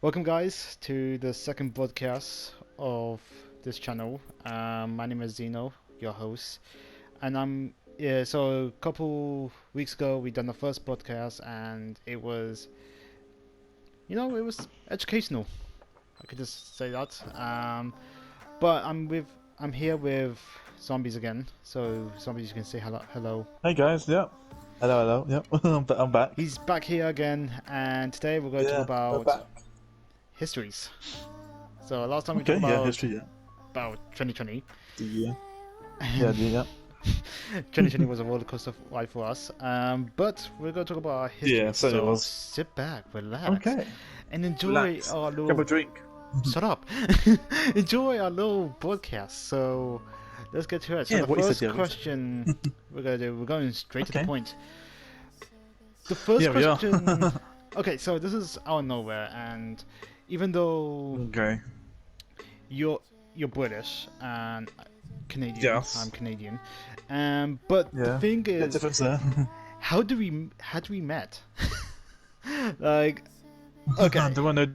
Welcome, guys, to the second podcast of this channel. My name is Xeno, your host, and So a couple weeks ago, we done the first podcast, and it was, it was educational. I could just say that. But I'm here with zombies again. So zombies, you can say hello. Hello. Hey guys, yep. Hello, yep. I'm back. He's back here again, and today we're going to talk Yeah, we're about back. histories. So last time we Okay, talked yeah, history, yeah. about 2020. The yeah, yeah. 2020 was a roller coaster ride for us. But we're going to talk about our history. Yeah, so it was. Sit back, relax, Okay. and enjoy Relax. our Have a little. drink. Shut up! Enjoy our little podcast. So let's get to it. So Yeah, the what you first said, yeah, question we're going straight to the Okay. point. The first Yeah, we are. question. Okay, so this is out of nowhere, and even though Okay. you're British and Canadian, Yes. I'm Canadian, but the Yeah. thing The is, difference there. how do we met? Like, okay, They want to know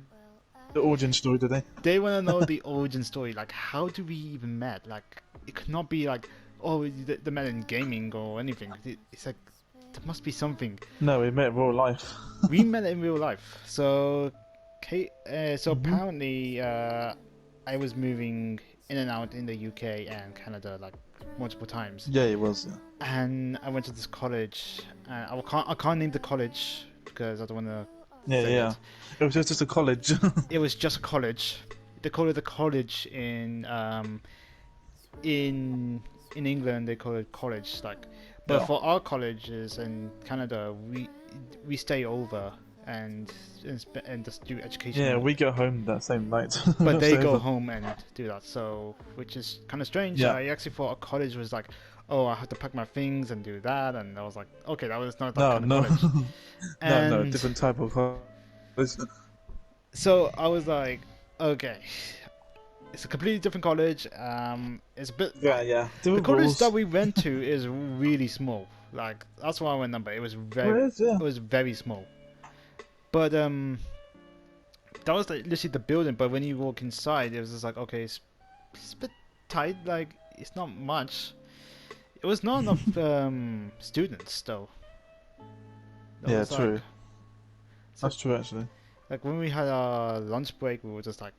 the origin story, do they? they want to know the origin story. Like, how do we even met? Like, it could not be like, oh, they met in gaming or anything. It's like there must be something. No, we met in real life. We met in real life. So, Mhm. apparently, I was moving in and out in the UK and Canada like multiple times, Yeah, it was. Yeah, and I went to this college. I can't name the college because I don't want to yeah. say Yeah. it. It was just a college. It was just a college. They call it a college in England. They call it college. Like, but Yeah. for our colleges in Canada, we stay over and just do education. Yeah, we go home that same night. But they So go the- home and do that. So, which is kind of strange. Yeah. I actually thought a college was like, oh, I have to pack my things and do that, and I was like, okay, that was not that No, kind no. of college. No, And different type of college. so I was like, okay, it's a completely different college. It's a bit. Yeah, yeah. The Different college rules. that we went to is really small. Like that's why I went number. It was It is, yeah. it was very small. But that was like literally the building. But when you walk inside, it was just like, okay, it's a bit tight. Like it's not much. It was not enough students though. That Yeah, was true. Like, That's true, actually. like when we had our lunch break, we were just like,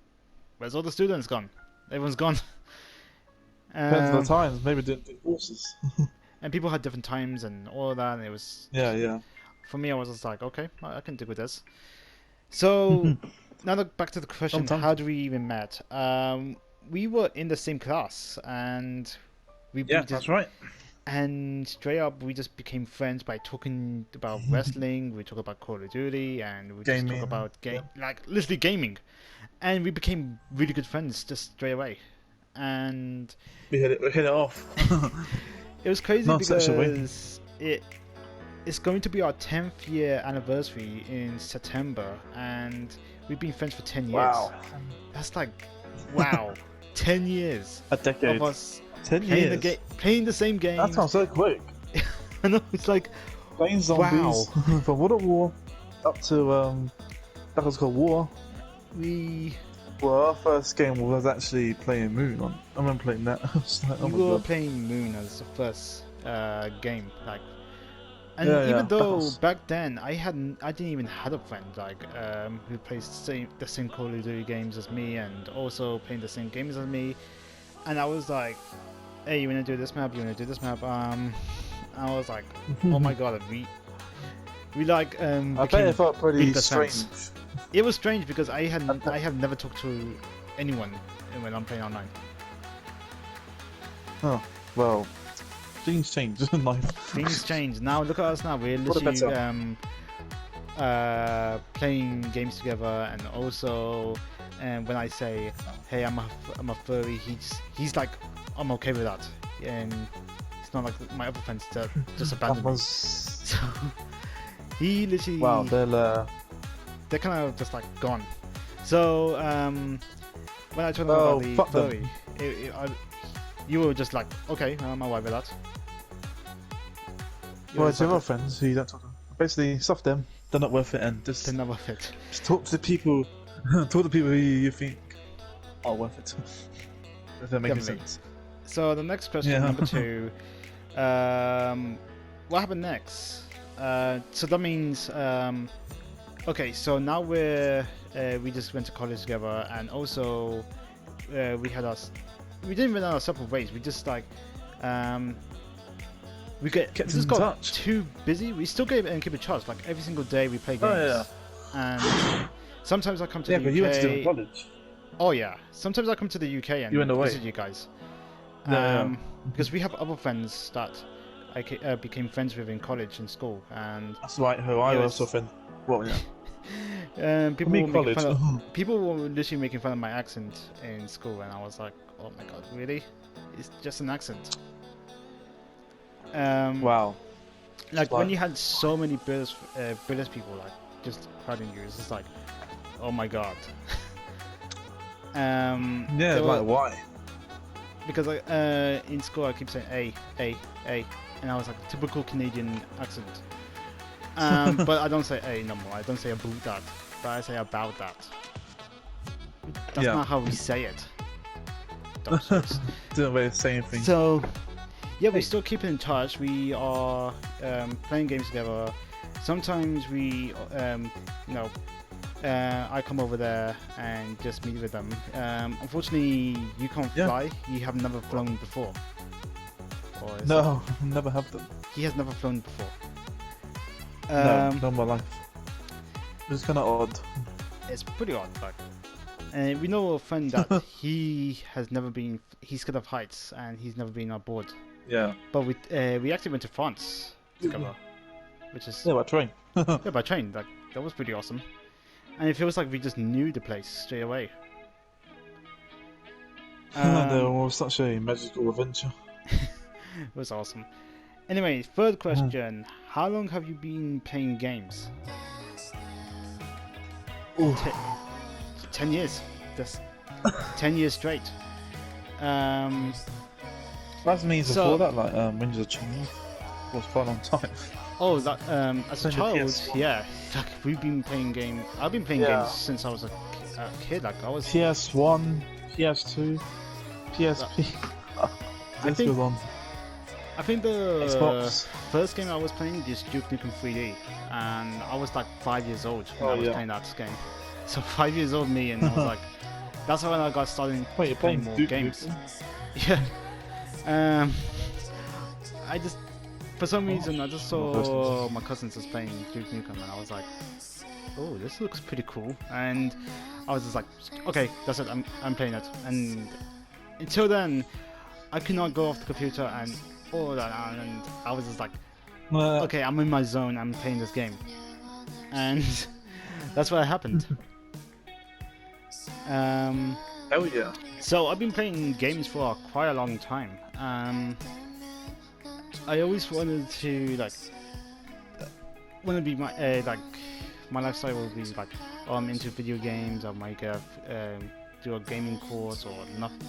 "Where's all the students gone? Everyone's gone." Depends on Um, the times. Maybe different courses. and people had different times and all of that. And it was Yeah, yeah. for me. I was just like, okay, I can deal with this. So now back to the question: Sometimes. how do we even met? We were in the same class, and we Yeah, just that's right. and straight up we just became friends by talking about wrestling. We talk about Call of Duty, and we just talk Gaming, about like literally gaming, and we became really good friends just straight away. And We hit it off. it was crazy Not such a way. because it's going to be our 10th year anniversary in September, and we've been friends for 10 years. Wow. That's like, wow, 10 years A decade. of us 10 playing years. playing the same game. That sounds so quick. I know, it's like, Playing zombies from World at War up to that was called War. we Well, our first game was actually playing Moon on. I remember playing that. I was like, oh we my were god. playing Moon as the first game, like, and Yeah, yeah, even that though was- back then I didn't even have a friend like who plays the same Call of Duty games as me and also playing the same games as me, and I was like, hey, you wanna do this map? You wanna do this map? I was like, oh my god, we like I bet became it felt pretty big best strange. friends. It was strange because I have never talked to anyone when I'm playing online. Oh, well, things change in life. Things change. Now look at us now. We're What a literally playing games together, and also when I say, "Hey, I'm a furry," he's like, "I'm okay with that," and it's not like my other friends that just That abandoned me. was So he literally wow. they're kind of just like gone. So when I told him Oh, about the fuck them. furry, you were just like, "Okay, I'm alright with that." You Well, were it's just your like, other friends who you don't talk to. Basically, stuff them. They're not worth it, and "They're not worth it." just talk to people To the people who you think are worth it. If that makes Definitely. sense. So the next question, Yeah. number 2. What happened next? So that means okay. So now we just went to college together, and also we had us. We didn't even our separate ways. We just like we Kept just in got touch. too busy. We still keep in touch. Like every single day we play games. Oh, And sometimes I come to yeah, the but UK. you went to different college. Oh yeah. Sometimes I come to the UK and You went away. visit you guys. Yeah. Because we have other friends that I became friends with in college and school, and That's right. Who I Yeah, also it's- think. Well, yeah. people Me, were making college. fun of people were literally making fun of my accent in school, and I was like, oh my god, really? It's just an accent. Wow. Like Like- when you had so many British people like just crowding you, it's just like, oh my god. Yeah, there were- like why? because in school I keep saying A, and I was like typical Canadian accent. But I don't say A no more. I don't say about that, but I say about that. That's Yeah. not how we say it. Dumpsters. Didn't really say anything. So yeah, we still keep in touch. We are playing games together. Sometimes we, I come over there and just meet with them. Unfortunately, you can't Yeah. fly. You have never flown before. Or is No, never have them. He has never flown before. No, not in my life. It's kind of odd. It's pretty odd, like. And we know a friend that he has never been. He's scared of heights, and he's never been on board. Yeah. But we actually went to France together, which is Yeah, by train. yeah, by train. Like that was pretty awesome, and it feels like we just knew the place straight away. There was such a magical adventure. It was awesome. Anyway, third question: how long have you been playing games? Ooh. 10 years. That's 10 years straight. That means So- before that, like when you were a child, was quite a long time. Oh, that as a Since your child, PS1. yeah. Like we've been playing games. I've been playing Yeah. games since I was a kid. Like I was. PS1, PS2, PSP. I This think- goes on. I think the Xbox. first game I was playing is Duke Nukem 3D, and I was like 5 years old when Oh, I was yeah. playing that game. So 5 years old me, and I was like, that's when I got started Wait, you're playing playing more Duke games. Nukem? Yeah. I just, for some reason, I just Oh, first saw one. my cousins just playing Duke Nukem, and I was like, oh, this looks pretty cool. And I was just like, okay, that's it. I'm playing it. And until then, I could not go off the computer and all that, and I was just like, okay, I'm in my zone. I'm playing this game, and that's what happened. Hell yeah. So I've been playing games for quite a long time. I always wanted to be my my lifestyle will be like, oh, I'm into video games. I might do a gaming course or nothing.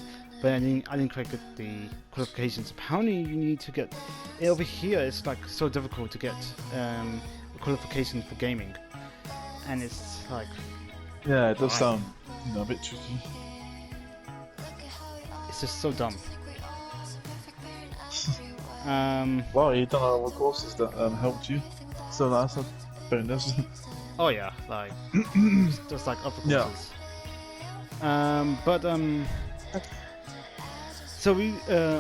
But I didn't quite get the qualifications. Apparently, you need to get over here. It's like so difficult to get a qualification for gaming, and it's like Yeah, it does Why? sound a bit tricky. it's just so dumb. Well, you've done all the courses that helped you, so that's a bonus. Oh yeah, like just like upper Yeah. courses. So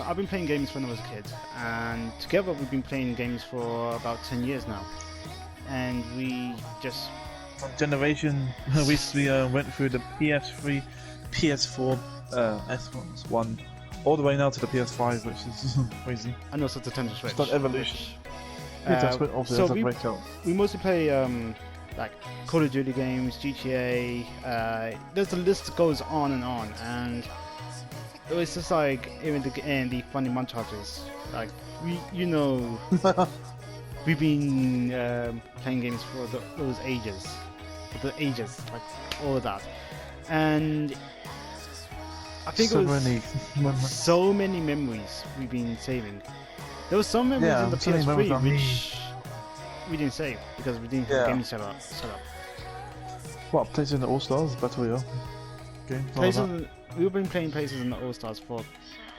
I've been playing games when I was a kid, and together we've been playing games for about 10 years now, and we just Generation, we went through the PS3, PS4, Xbox One, all the way now to the PS5, which is crazy. and also the Nintendo Switch. It's not evolution. which, Yeah, that's what obviously so has a we breakout. mostly play like Call of Duty games, GTA. There's a list that goes on, and it was just like even the funny montages. Like we've been playing games for those ages, like all of that, and I think So it was many. so many memories we've been saving. There was some memories Yeah, in the so many memories PS3 on me. which we didn't save because we didn't have Yeah. the game set up. What, PlayStation All Stars Battle Royale game? Something like We've been playing places in the All Stars for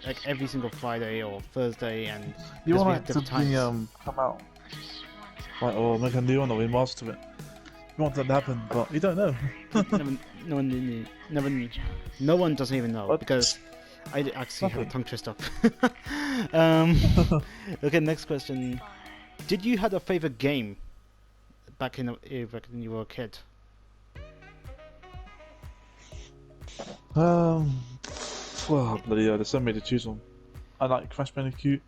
like every single Friday or Thursday, and you because we want had it to different be times. come out, like, or make a new one or remaster it. You want that to happen, but you don't know. Never, no one doesn't even know What? because I actually have a Nothing. tongue twist up. um, okay, next question. Did you have a favorite game back back when you were a kid? Well, bloody hell, there's so many to choose from. I like Crash Bandicoot.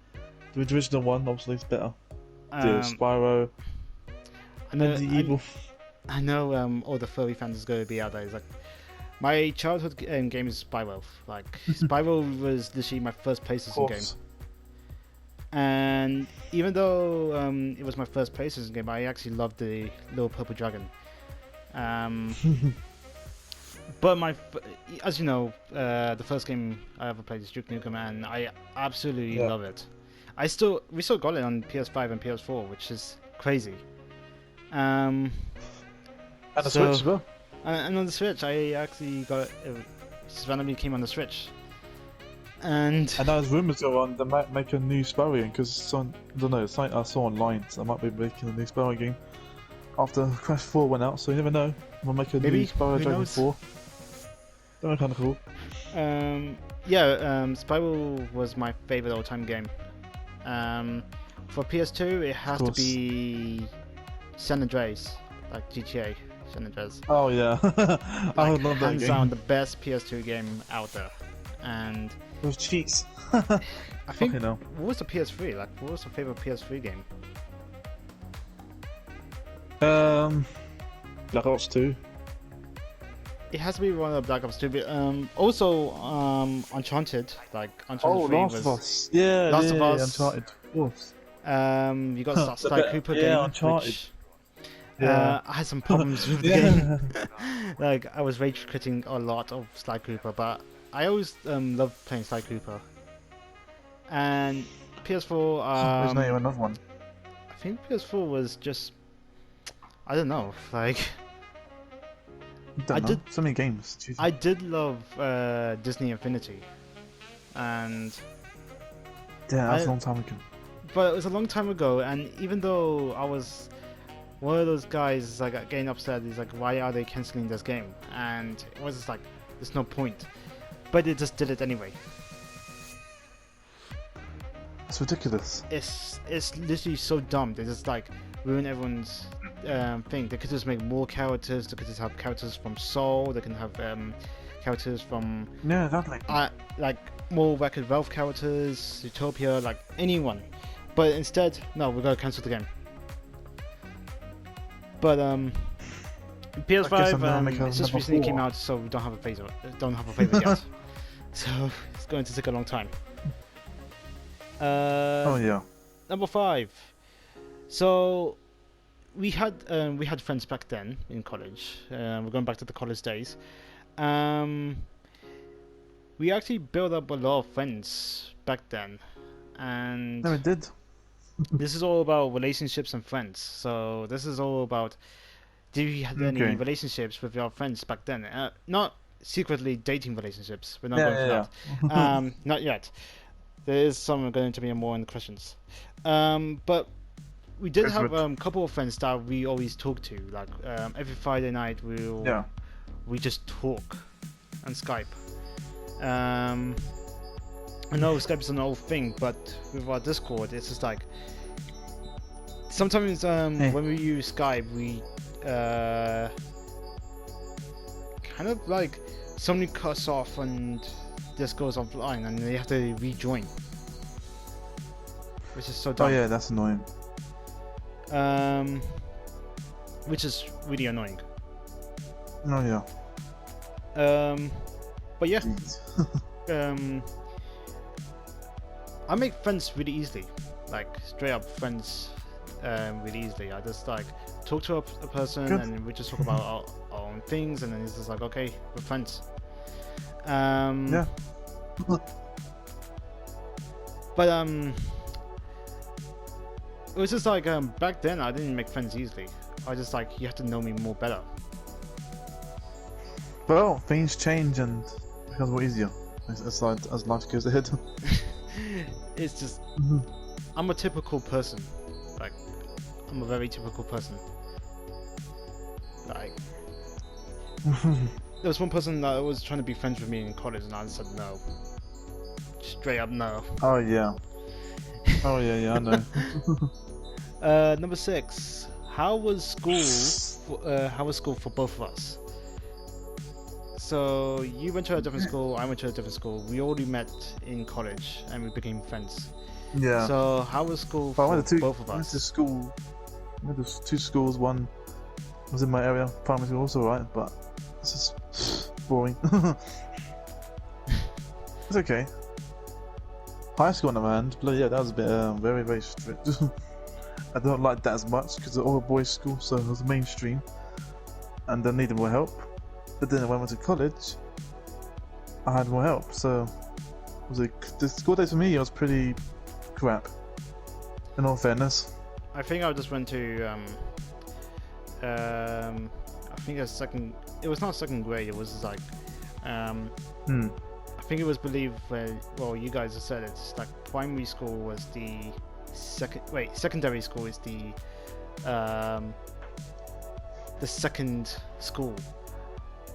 The original one, obviously, is better. The Spyro, I know, Medieval. I know all the furry fans is going to be out there. It's like my childhood game is Spyro. Like Spyro was literally my first PlayStation game, and even though it was my first PlayStation game, I actually loved the little purple dragon. But as you know, the first game I ever played is Duke Nukem, and I absolutely love it. We still got it on PS5 and PS4, which is crazy. And the Switch as well. And on the Switch, I actually got it. It just randomly came on the Switch. And there's rumours go on they might make a new Spyro game because I don't know, something I saw online, so they might be making a new Spyro game after Crash 4 went out. So you never know. We'll make a new Spyro Dragon 4. That would be kind of cool. Spyro was my favorite all-time game. For PS2, it has to be San Andreas, like GTA San Andreas. Oh yeah, I Like, love that hands game. down the best PS2 game out there. And Those cheats. I think Okay, no. what was the PS3? Like, what was your favorite PS3 game? Black Ops 2. It has to be one of the Black Ops 2. But, also, Uncharted. Like Uncharted 3 Last was. of Us. Yeah, Last of Us. Uncharted. Of course. You got Sly Cooper game. Uncharted. Which, Yeah. I had some problems with the game. Like, I was rage quitting a lot of Sly Cooper, but I always loved playing Sly Cooper. And PS4. There's not even another one. I think PS4 was just. I don't know. Like. I did so many games. Jesus. I did love Disney Infinity, and Yeah, that was a long time ago. but it was a long time ago. And even though I was one of those guys like getting upset, is like, why are they canceling this game? And it was just like, there's no point. But they just did it anyway. It's ridiculous. It's literally so dumb. They just like ruin everyone's thing. They could just make more characters. They could just have characters from Soul. They can have characters from Yeah, exactly. like more Wreck-It Ralph characters, Utopia, like anyone. But instead, no, we're gonna cancel the game. But PS5 it just recently came out, so we don't have a favorite. Yet. So it's going to take a long time. Oh yeah. Number 5. So we had friends back then in college. We're going back to the college days. We actually built up a lot of friends back then, and No, it did. this is all about relationships and friends. So this is all about, did you have any relationships with your friends back then? Not secretly dating relationships. We're not going for that. Not yet. There is some going to be more in the questions. But we did have a couple of friends that we always talk to. Like every Friday night, we just talk on Skype. I know Skype is an old thing, but with our Discord, it's just like sometimes when we use Skype, we kind of like somebody cuts off and this goes offline, and they have to rejoin, which is so dumb. Oh yeah, that's annoying. Which is really annoying. Oh yeah. But yeah. I make friends really easily, like straight up friends, really easily. I just like talk to a person and we just talk about our own things, and then it's just like, okay, we're friends. Yeah. But it was just like back then I didn't make friends easily. I was just like, you have to know me more better. Well, things change and becomes more easier as life goes ahead. It's just I'm a typical person. Like I'm a very typical person. Like there was one person that was trying to be friends with me in college, and I said no. Straight up no. Oh yeah. Oh yeah, I know. Number 6. How was school? How was school for both of us? So you went to a different school, I went to a different school. We already met in college and we became friends. Yeah. So how was school for both of us? I went to school. I went to 2 schools. One was in my area. Primary school also right, but it's just boring. It's okay. High school on the other hand, but yeah, that was a bit very, very strict. I don't like that as much because it's all a boys' school, so it was mainstream, and I needed more help. But then when I went to college, I had more help. So it was the school days for me was pretty crap. In all fairness, I think I just went to I think it was not second grade. It was like I think it was believed well, you guys have said it's like primary school was the secondary school is the second school.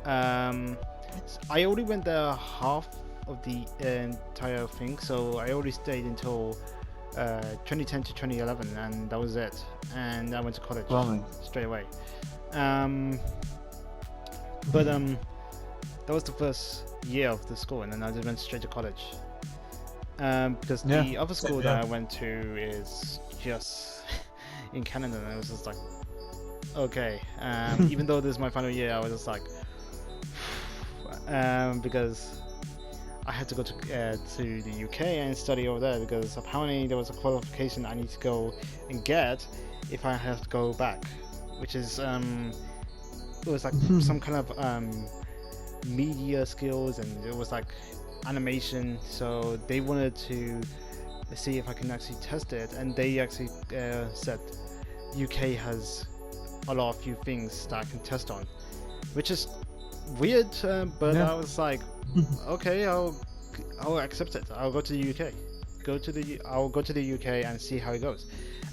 I only went there half of the entire thing, so I only stayed until 2010 to 2011, and that was it. And I went to college straight away. But that was the first year of the school, and then I just went straight to college. Because the other school that I went to is just in Canada, and it was just like, okay. Even though this is my final year, I was just like, because I had to go to the UK and study over there, because apparently there was a qualification I need to go and get if I have to go back, which is it was like some kind of media skills, and it was like animation, so they wanted to see if I can actually test it, and they actually said UK has a lot of few things that I can test on, which is weird, but I was like, okay, I'll accept it. I'll go to the UK. I'll go to the UK and see how it goes.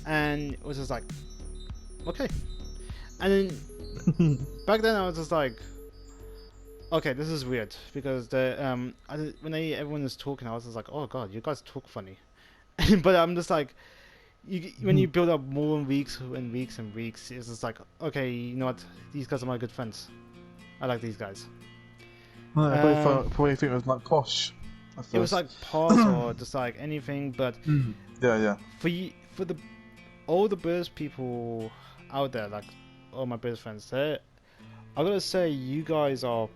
And it was just like, okay. And then back then I was just like, okay, this is weird, because everyone was talking, I was just like, oh god, you guys talk funny. But I'm just like, when you build up more weeks and weeks and weeks, it's just like, okay, you know what, these guys are my good friends. I like these guys. I probably think it was like posh. It was like posh or just like anything, but yeah. For all the British people out there, like all my British friends, I gotta say you guys are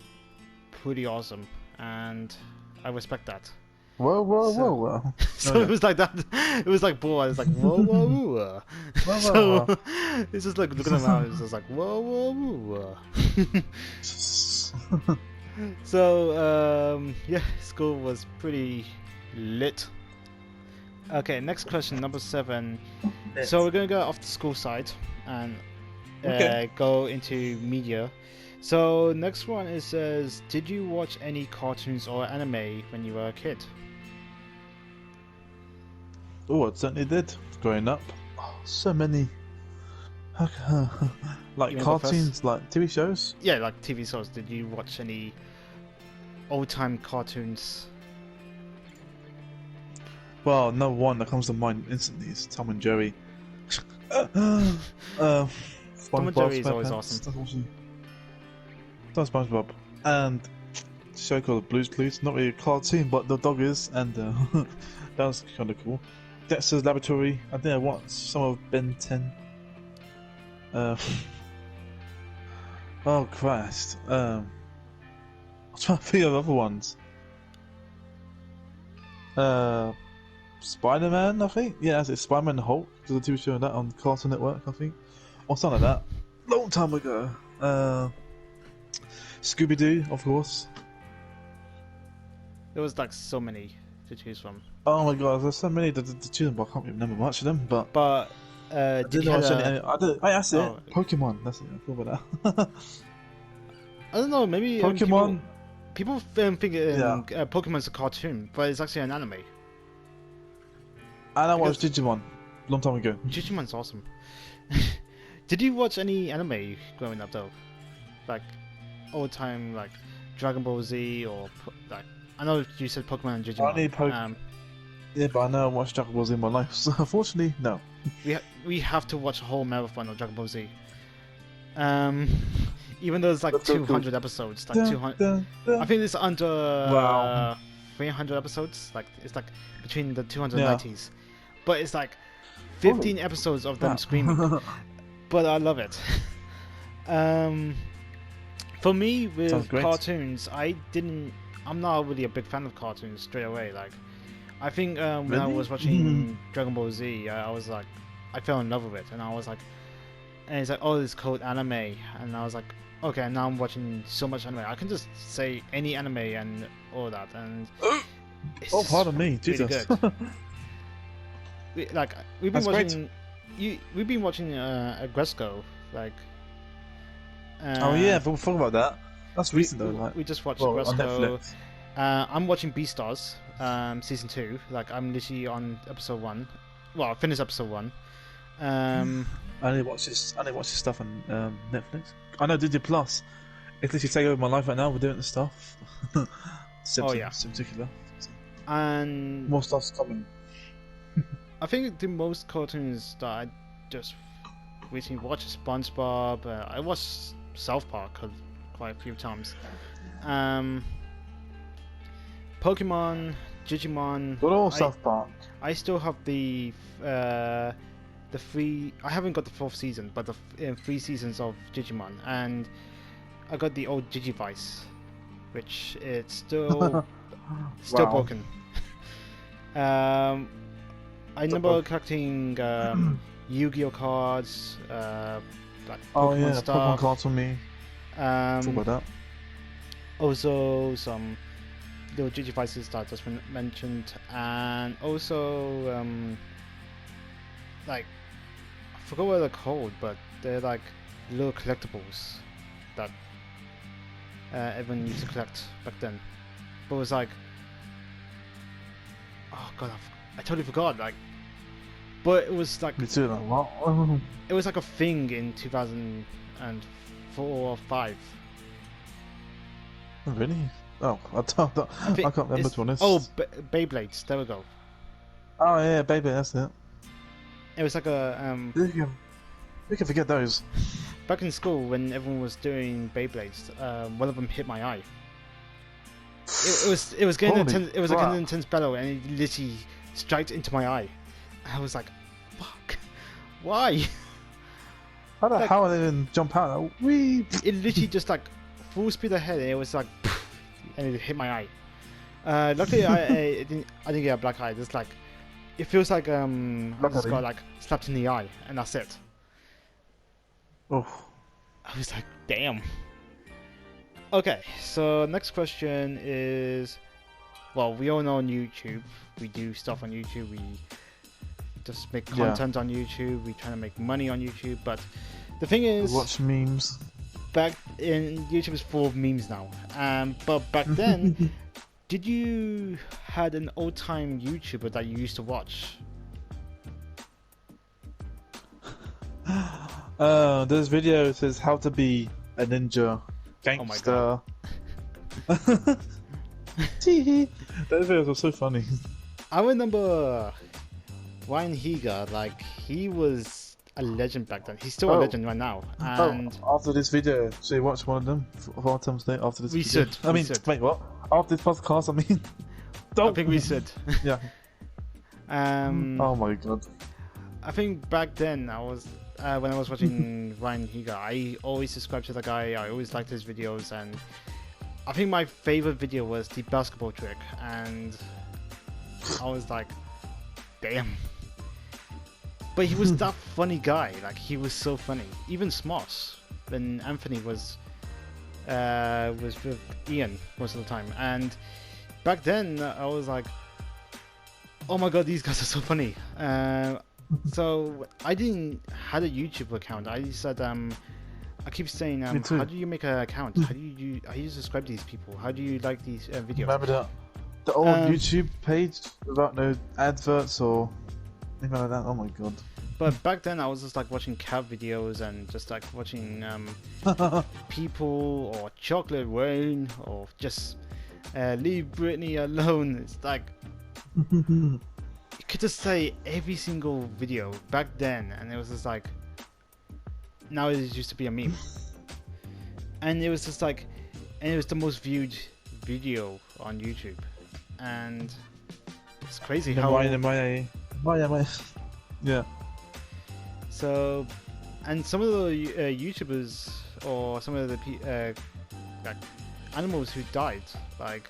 pretty awesome, and I respect that. Whoa. So it was like that. It was like, boy, it's like whoa. So it's just like looking around. It's just like whoa. So yeah, school was pretty lit. Okay, next question, number 7. So we're gonna go off the school side and go into media. So next one says, did you watch any cartoons or anime when you were a kid? Oh, I certainly did. Growing up, so many. Like cartoons, like TV shows. Yeah, like TV shows. Did you watch any old-time cartoons? Well, no one that comes to mind instantly is Tom and Jerry. Tom and Jerry is always awesome. That's SpongeBob. And a show called Blue's Clues. Not really a cartoon, but the dog is, and that was kind of cool. Dexter's Laboratory. I think I watched some of Ben 10. Oh Christ. I'm trying to think of other ones. Spider-Man, I think. Yeah, that's it. Spider-Man and Hulk. There's a TV show on that on Cartoon Network, I think. Or something like that. Long time ago. Scooby-Doo, of course. There was like so many to choose from. Oh my god, there's so many to choose from, but I can't remember much of them. But did you watch any? That's it. Pokemon. That's it. I thought about that. I don't know. Maybe Pokemon. people think Pokemon's a cartoon, but it's actually an anime. And I watched Digimon a long time ago. Digimon's awesome. Did you watch any anime growing up though? Like old time, like Dragon Ball Z or like I know you said Pokemon and Digimon. Yeah, but I know I watched Dragon Ball Z in my life, so unfortunately, no. We have to watch a whole marathon of Dragon Ball Z. Even though it's like 200 episodes, like 200. I think it's under 300 episodes. Like it's like between the 290s, but it's like 15 episodes of them screaming. But I love it. For me with cartoons, I'm not really a big fan of cartoons straight away. Like, I think when I was watching Dragon Ball Z, I fell in love with it, and I was like, and it's like, oh, it's called anime, and I was like, okay, now I'm watching so much anime. I can just say any anime and all that, and it's pardon me, really Jesus. good. We've been watching. We've been watching Agresco, like. Oh yeah, we'll talk about that. That's recent though. Like, we just watched on Agresco. Netflix. I'm watching Beastars, season 2. Like I'm literally on episode 1. Well, I finished episode 1. I only watch this stuff on Netflix. I know Disney Plus. It's literally taking over my life right now. We're doing the stuff. Simpsons in particular. And more stuff's coming. I think the most cartoons that I just recently watched is SpongeBob. I watched South Park quite a few times. Pokemon, Digimon. Good old South Park. I still have the 3. I haven't got the 4th season, but the 3 seasons of Digimon, and I got the old Digivice, which it's still broken. I remember collecting Yu-Gi-Oh cards, like Pokemon stuff. Pokemon cards for me. Talk about that. Also some little Digivices that I just mentioned, and also like I forgot what they're called, but they're like little collectibles that everyone used to collect back then. But it was like, oh god, I totally forgot. Like, but it was like Me too. Like, it was like a thing in 2004 or 5. Really? Oh, I can't remember to be honest. Oh, Beyblades. There we go. Oh yeah, baby, that's it. It was like a We can forget those. Back in school, when everyone was doing Beyblades, one of them hit my eye. It was getting intense. It was like an intense battle, and it literally struck into my eye. I was like, "Fuck, why?" How the hell did they even jump out? Wee! It literally just like full speed ahead, and it was like, and it hit my eye. Luckily, I didn't get a black eye. Just like, it feels like I just got like slapped in the eye, and that's it. Oh. I was like, damn. Okay, so next question is, well, we all know on YouTube, we do stuff on YouTube, we just make content on YouTube, we try to make money on YouTube, but the thing is, watch memes. YouTube is full of memes now, but back then, did you had an old-time YouTuber that you used to watch? This video says how to be a ninja gangster. Oh my god. Those videos are so funny. I remember Ryan Higa, like, he was a legend back then. He's still a legend right now. And after this video, should we watch one of them for our time today? After this video? Wait, what? After this podcast, I mean... I think we should. Yeah. Oh my god. I think back then, I was... when I was watching Ryan Higa, I always subscribed to the guy, I always liked his videos, and I think my favorite video was the basketball trick, and I was like, damn. But he was that funny guy, like, he was so funny. Even Smosh, when Anthony was with Ian most of the time, and back then, I was like, oh my god, these guys are so funny. So I didn't had a YouTube account. I said I keep saying, Me too. how do you make an account? How do you subscribe to these people? How do you like these videos? Remember the old YouTube page without no adverts or anything like that? Oh my god. But back then I was just like watching cat videos and just like watching people or chocolate rain or just leave Britney alone. It's like you could just say every single video back then, and it was just like now it used to be a meme, and it was just like, and it was the most viewed video on YouTube, and it's crazy how yeah. So, and some of the YouTubers or some of the like animals who died, like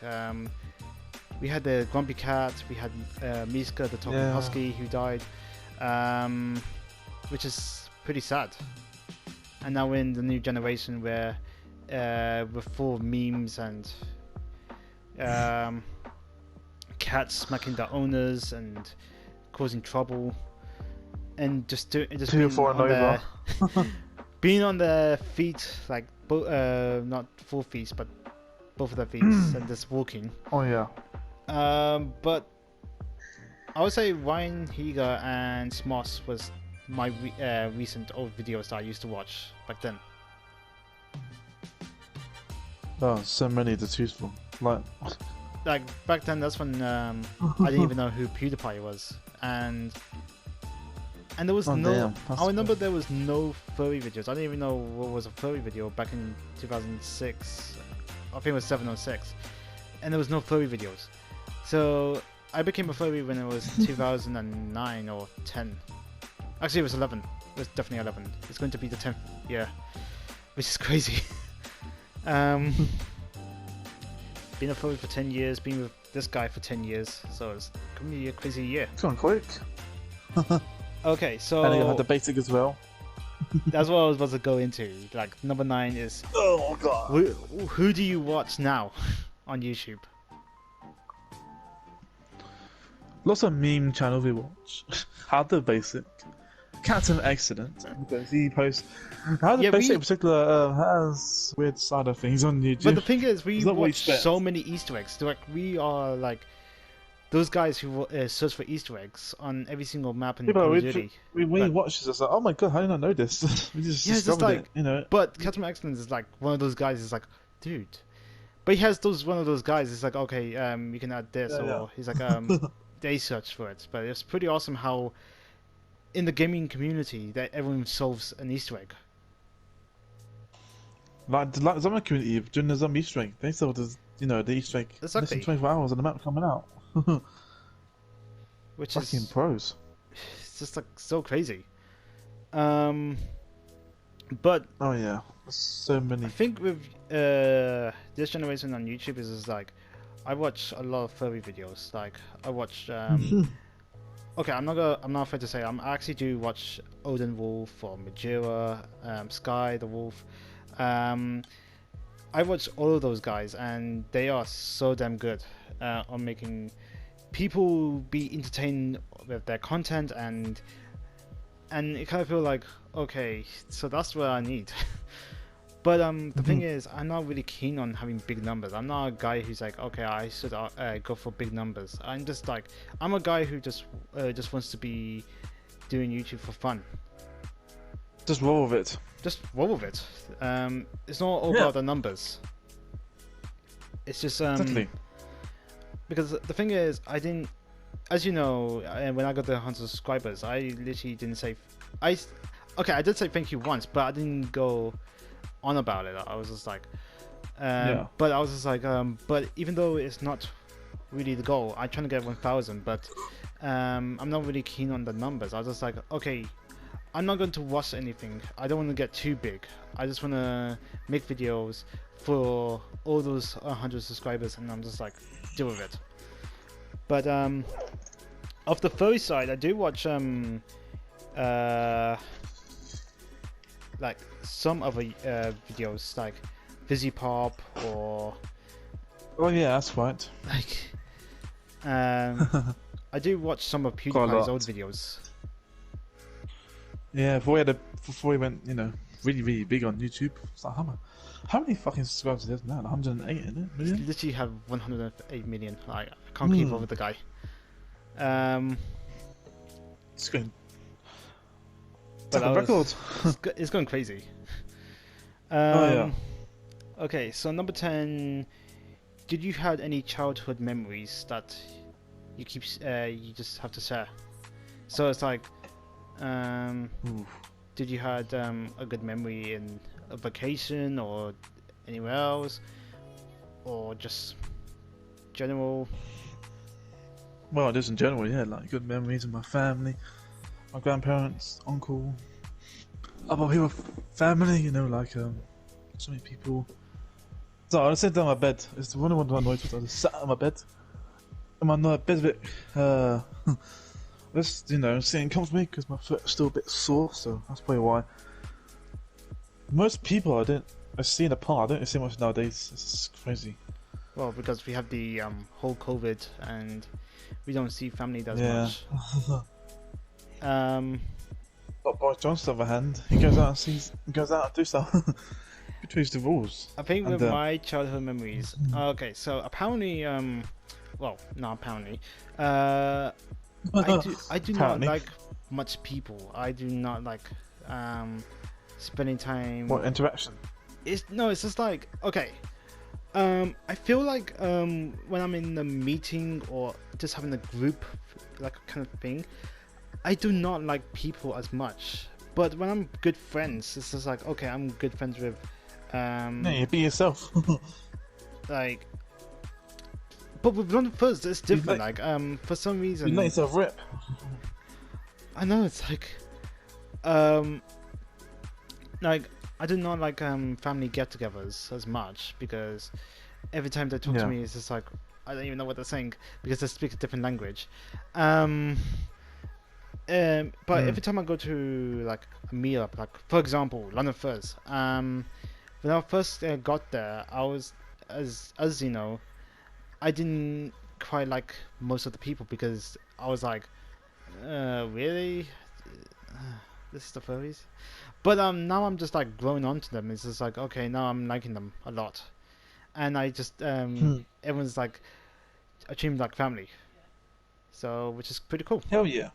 we had the Grumpy Cat, we had Miska the talking husky who died, which is pretty sad. And now we're in the new generation where we're full of memes and cats smacking their owners and causing trouble. And just being on their feet, like not 4 feet, but both of their feet, and just walking. Oh yeah. But I would say Ryan Higa and Smoss was my recent old videos that I used to watch back then. Oh, so many to choose from. Like back then, that's when I didn't even know who PewDiePie was, and there was I remember there was no furry videos. I didn't even know what was a furry video back in 2006. I think it was 7 or 6, and there was no furry videos. So I became a furry when it was 2009 or 10. Actually, it was 11. It was definitely 11. It's going to be the 10th year, which is crazy. Been a furry for 10 years, been with this guy for 10 years, so it's gonna be a crazy year. It's gone quick. Okay, so and you had the basic as well. That's what I was about to go into. Like number 9 is. Oh god. Who do you watch now on YouTube? Lots of meme channels we watch. How the basic. Captain Excellent, because he posts. How the basic in particular has weird side of things on YouTube. But the thing is, we watch so many Easter eggs. Like we are like those guys who search for Easter eggs on every single map in Call of Duty. When we watch this, it's like, oh my god, how did I know this? We just discovered it, you know. But Captain Excellent is like one of those guys. Is like, dude. But he has one of those guys. It's like, okay, you can add this, or he's like, they search for it. But it's pretty awesome how in the gaming community that everyone solves an Easter egg. Like the zombie community during the zombie Easter egg, they solved the Easter egg less than 24 hours on the map coming out. Which fucking is pros. It's just like so crazy. But oh yeah, so many. I think with this generation on YouTube is like I watch a lot of furry videos. Like I watch okay, I'm not afraid to say I actually do watch Odin Wolf or Majira, Sky the Wolf. I watch all of those guys, and they are so damn good on making people be entertained with their content, and it kind of feel like, okay, so that's what I need. But the thing is, I'm not really keen on having big numbers. I'm not a guy who's like, okay, I should go for big numbers. I'm just like, I'm a guy who just wants to be doing YouTube for fun. Just roll with it. Just roll with it. It's not all about the numbers. It's just exactly. Because the thing is, I didn't, as you know, when I got the 100 subscribers, I literally didn't say, okay, I did say thank you once, but I didn't go on about it. I was just like, but I was just like, but even though it's not really the goal, I'm trying to get 1,000, but I'm not really keen on the numbers. I was just like, okay, I'm not going to rush anything. I don't want to get too big. I just want to make videos for all those 100 subscribers, and I'm just like, deal with it. But of the furry side, I do watch like some other videos like Fizzy Pop or oh yeah, that's right. Like I do watch some of PewDiePie's old videos. Yeah, before he went, really, really big on YouTube. It's like, how many fucking subscribers do he have now? 108, isn't it? Million? He literally have 108 million. Like, I can't keep up with the guy. It's going. But a record. It's going crazy. Oh yeah. Okay, so number 10. Did you have any childhood memories that you just have to share? So it's like, did you had a good memory in a vacation or anywhere else, or just general? Well, just in general, yeah, like good memories of my family, my grandparents, uncle, other people, family. You know, like so many people. So I sit down on my bed. It's the only one I noticed. I just sat on my bed. And my bed's a bit, just, sitting comfortably because my foot's still a bit sore, so that's probably why. Most people I see in the park, I don't see much nowadays. It's crazy. Well, because we have the whole COVID and we don't see family that much. But Boris Johnson, on the other hand, he goes out and do stuff. Between the rules. I think with my childhood memories. Okay, so apparently, well, not apparently. I do not like much people. I do not like spending time. What interaction? It's just like, okay. I feel like when I'm in a meeting or just having a group like kind of thing, I do not like people as much. But when I'm good friends, it's just like, okay, I'm good friends with. Yeah, be yourself. Like, but with Run First, it's different. Like, for some reason, you let yourself rip. I know it's like, I do not like family get-togethers as much because every time they talk to me, it's just like I don't even know what they're saying because they speak a different language. But every time I go to like a meetup, like for example, London First, when I first got there, I was as Xeno, I didn't quite like most of the people because I was like, really, this is the furries. But now I'm just like growing onto them. It's just like, okay, now I'm liking them a lot, and I just everyone's like I treat them like family, so which is pretty cool. Hell yeah,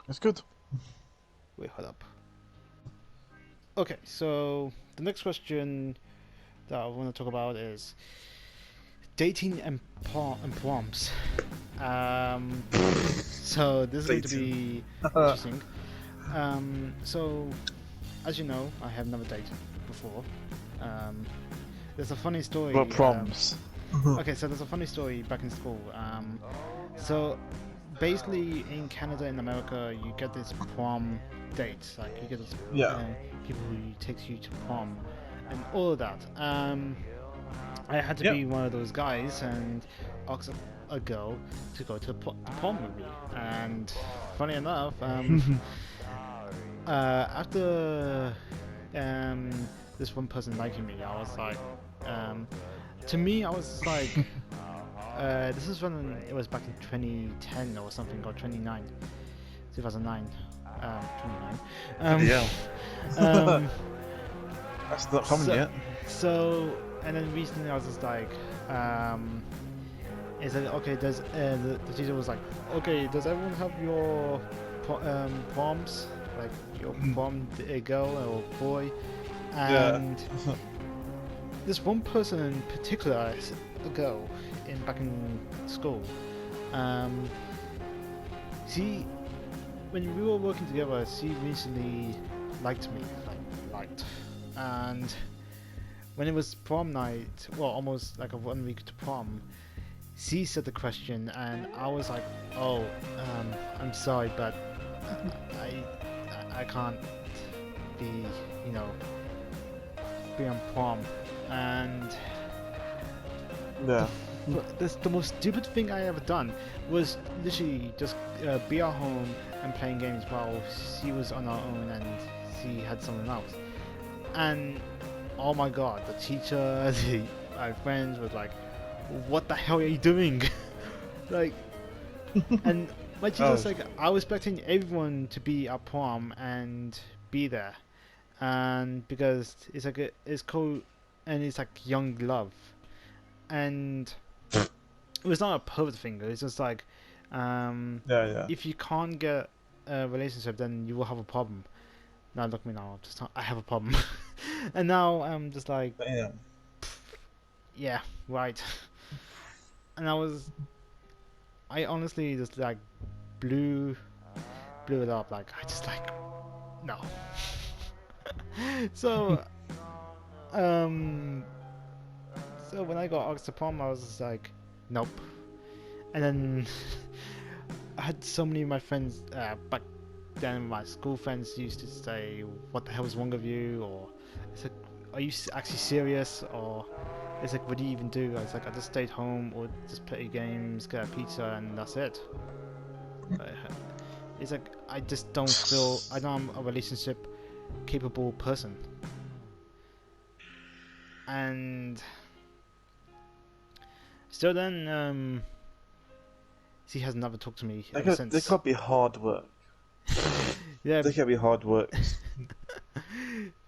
it's good. Wait, hold up. Okay, so the next question that I want to talk about is dating and proms. So this is going to be interesting. So as you know, I have never dated before. There's a funny story. What proms? Okay, so there's a funny story back in school. So basically in Canada and America, you get this prom dates, like you get this people who takes you to prom and all of that. I had to be one of those guys and ask a girl to go to the prom with me, and funny enough, after this one person liking me, I was like, to me I was like, this is when it was back in 2010 or something, or 2009. 29. That's not common yet. So, and then recently I was just like, is it okay? Does the teacher was like, okay, does everyone have your proms, like your prom girl or boy? And this one person in particular, a girl back in school, she. When we were working together, she recently liked me, and when it was prom night, well, almost like a 1 week to prom, she said the question, and I was like, oh, I'm sorry, but I can't be, be on prom, and the most stupid thing I ever done was literally just be at home and playing games while she was on her own and she had someone else. And oh my god, the teacher, my friends was like, what the hell are you doing? Like, and my teacher was like, I was expecting everyone to be at prom and be there, and because it's like it's called, and it's like young love, and it was not a pervert thing. It's just like, Yeah. if you can't get a relationship, then you will have a problem. Now look at me now, I have a problem, and now I'm just like, Yeah. yeah, right. And I honestly just like blew it up. Like I just like no. So um, so when I got asked to prom, I was just like, nope. And then I had so many of my friends back then, my school friends used to say, "What the hell is wrong with you?" Or it's like, "Are you actually serious?" Or it's like, "What do you even do?" I was like, "I just stayed home or just play games, get a pizza, and that's it." But it's like I just don't feel I'm a relationship capable person, and still then she has never talked to me ever They since. can't be hard work. Yeah. They can't be hard work.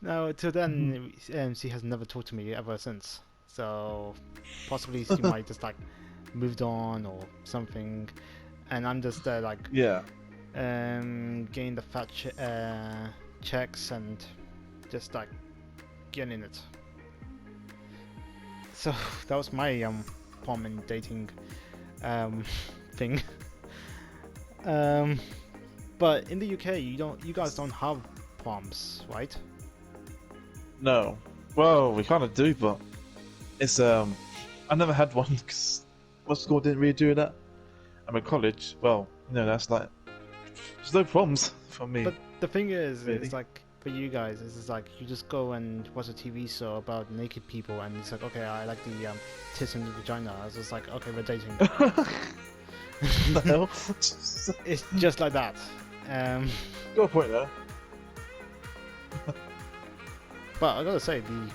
No, till then, she has never talked to me ever since. So possibly she might just like moved on or something, and I'm just like Yeah. getting the checks and just like getting it. So that was my prom and dating thing. Um, but in the UK, you guys don't have proms, right? No. Well, we kind of do, but it's I never had one because my school didn't really do that. I'm in college. Well, that's like there's no problems for me. But the thing is, really. it's like for you guys, it's like you just go and watch a TV show about naked people, and it's like, okay, I like the tits and the vagina. I was just like, okay, we're dating. The hell? It's just like that. Got a point there. But I gotta say, the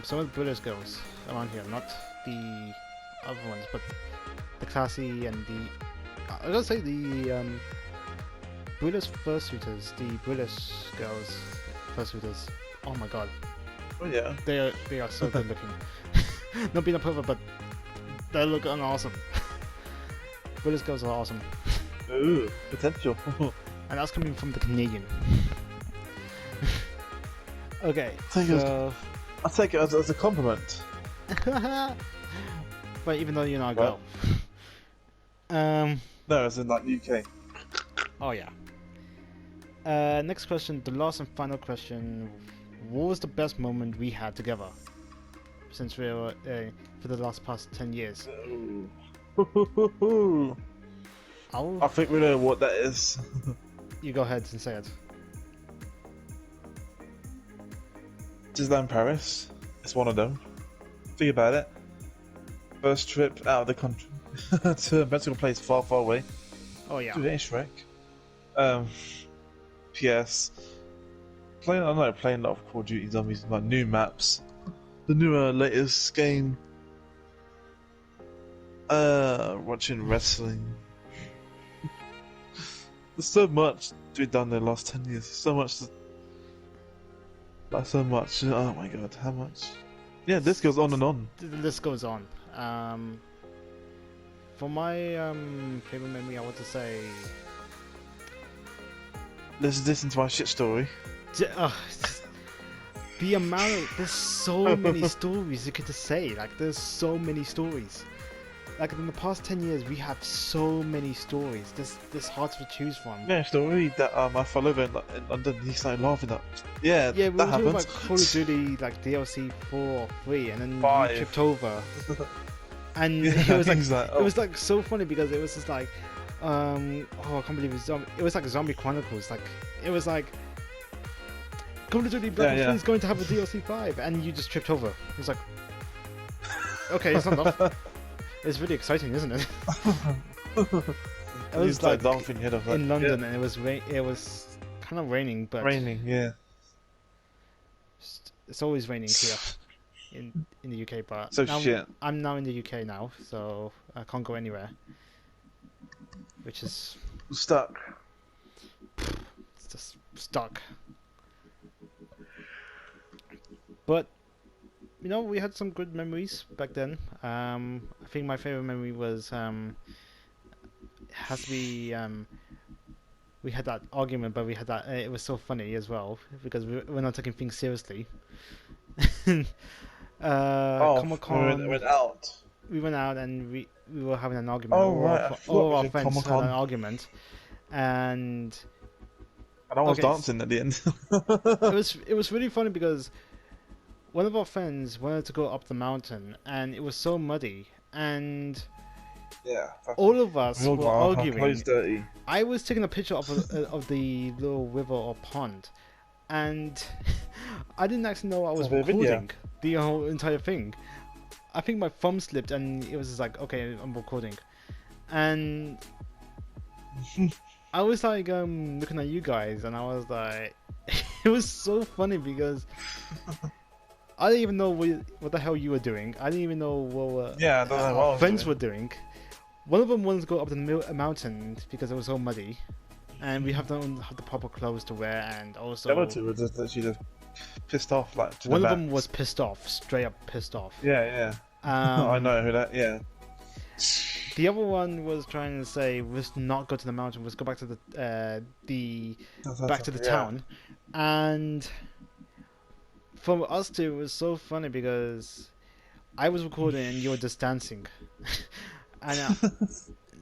some of the British girls around here, not the other ones, but the classy and I gotta say the British fursuiters, the British girls fursuiters. Oh my god, Oh yeah. they are so good looking. Not being a pervert, but they look awesome. British girls are awesome. Ooh, potential. And that's coming from the Canadian. Okay, I'll take it as a compliment. but even though you're not a girl. No, as in like UK. Oh yeah. Next question, the last and final question. What was the best moment we had together? Since we were for the past 10 years. I think we know what that is. You go ahead and say it. Disneyland Paris. It's one of them. Think about it. First trip out of the country to a magical place far, far away. Oh yeah. To Shrek. PS. Playing a lot of Call of Duty Zombies, like new maps. The newer, latest game. Watching wrestling. There's so much we've done in the last 10 years. So much. So much. Oh my god, how much? Yeah, this goes on and on. The list goes on. For my favorite memory, I want to say. Let's listen to my shit story. The amount there's so many stories you could just say. Like there's so many stories. Like in the past 10 years, we have so many stories. There's hard to choose from. Yeah, story that I fell over in London. He started laughing at. Yeah, we were that talking happens. about Call of Duty like DLC 4 or 3, and then 5. you tripped over. And Yeah, it was like oh. it was like so funny because it was just like, oh I can't believe it was like Zombie Chronicles. Like it was like Call of Duty Black Ops 3 is going to have a DLC 5, and you just tripped over. It was like, okay, it's not enough. It's really exciting, isn't it? It was like in London, and it was kind of raining, but yeah. It's always raining here in the UK. But So now, shit. I'm now in the UK now, so I can't go anywhere, which is Stuck. it's just stuck. But you know, we had some good memories back then. I think my favorite memory was has to be we had that argument, but we had that it was so funny as well because we're not taking things seriously. Oh, Comic we Con, went out. we went out and we were having an argument. Oh right, I forgot All we our did friends Comic had an Con, argument, and and I was okay, dancing at the end. it was really funny because one of our friends wanted to go up the mountain, and it was so muddy, and Yeah, all of us we all were got our arguing. clothes dirty. I was taking a picture of the little river or pond, and I didn't actually know I was recording the whole entire thing. I think my thumb slipped, and it was just like, okay, I'm recording, and I was like looking at you guys, and I was like, it was so funny because I didn't even know what the hell you were doing. I didn't even know what Yeah, I don't know what I our was friends doing. were doing. One of them wanted to go up the mountain because it was so muddy, and we don't have the proper clothes to wear, and also The other two were just literally just pissed off, like to one the of max. them was pissed off, straight up pissed off. Yeah, I know who that. Yeah. The other one was trying to say, let's not go to the mountain, let's go back to the back to the town. And from us two, it was so funny because I was recording and you were just dancing. And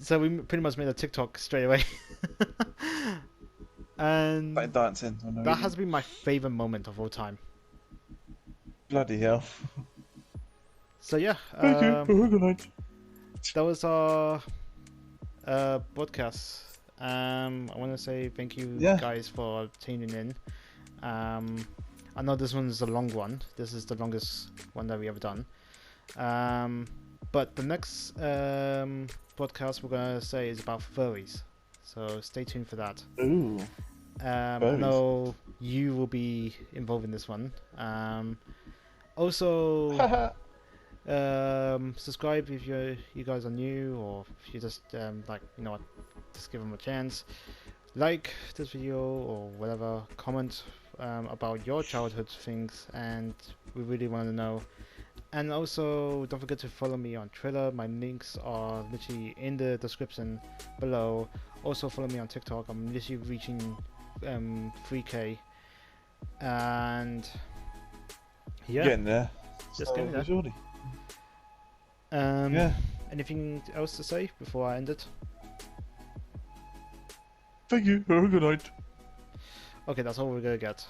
so we pretty much made a TikTok straight away. And Like dancing. that has been my favorite moment of all time. Bloody hell. So yeah, Thank you. Good night. that was our podcast. I want to say thank you guys for tuning in. I know this one's a long one. This is the longest one that we ever done. But the next podcast we're gonna say is about furries. So stay tuned for that. Ooh. I know you will be involved in this one. Also. Subscribe if you guys are new, or if you just like, you know what, just give them a chance. Like this video or whatever. Comment about your childhood things, and we really want to know. And also don't forget to follow me on Twitter. My links are literally in the description below. Also follow me on TikTok. I'm literally reaching 3K, and yeah, Getting there. Just getting there. Yeah. Anything else to say before I end it? Thank you. Have a good night. Okay, that's all we're gonna get.